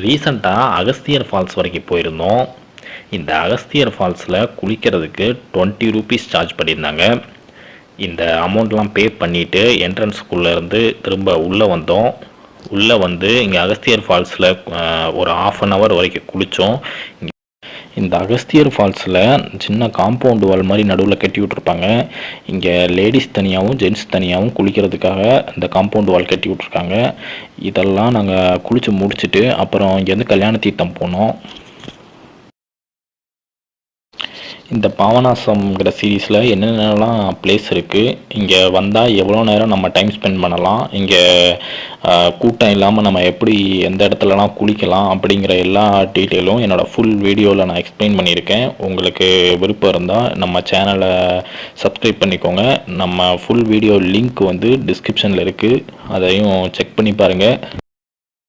ரீசெண்டாக அகஸ்தியர் ஃபால்ஸ் வரைக்கும் போயிருந்தோம். இந்த அகஸ்தியர் ஃபால்ஸில் குளிக்கிறதுக்கு 20 ரூபீஸ் சார்ஜ் பண்ணியிருந்தாங்க. இந்த அமௌண்ட்லாம் பே பண்ணிவிட்டு என்ட்ரன்ஸ்குள்ளேருந்து திரும்ப உள்ளே வந்தோம். உள்ளே வந்து இங்கே அகஸ்தியர் ஃபால்ஸில் ஒரு ½ அன் ஹவர் வரைக்கும் குளித்தோம். இந்த அகஸ்தியர் ஃபால்ஸில் சின்ன காம்பவுண்டு வால் மாதிரி நடுவில் கட்டி விட்ருப்பாங்க. இங்கே லேடிஸ் தனியாகவும் ஜென்ட்ஸ் தனியாகவும் குளிக்கிறதுக்காக இந்த காம்பவுண்டு வால் கட்டி விட்ருக்காங்க. இதெல்லாம் நாங்கள் குளித்து முடிச்சுட்டு அப்புறம் இங்கேருந்து கல்யாண தீர்த்தம் போனோம். இந்த பாபநாசம்ங்கிற சீரீஸில் என்னென்னலாம் பிளேஸ் இருக்குது, இங்கே வந்தால் எவ்வளோ நேரம் நம்ம டைம் ஸ்பெண்ட் பண்ணலாம், இங்கே கூட்டம் இல்லாமல் நம்ம எப்படி எந்த இடத்துலலாம் குளிக்கலாம் அப்படிங்கிற எல்லா டீட்டெயிலும் என்னோடய ஃபுல் வீடியோவில் நான் எக்ஸ்பிளைன் பண்ணியிருக்கேன். உங்களுக்கு விருப்பம் இருந்தால் நம்ம சேனலை சப்ஸ்கிரைப் பண்ணிக்கோங்க. நம்ம ஃபுல் வீடியோ லிங்க் வந்து டிஸ்கிரிப்ஷனில் இருக்குது, அதையும் செக் பண்ணி பாருங்கள்.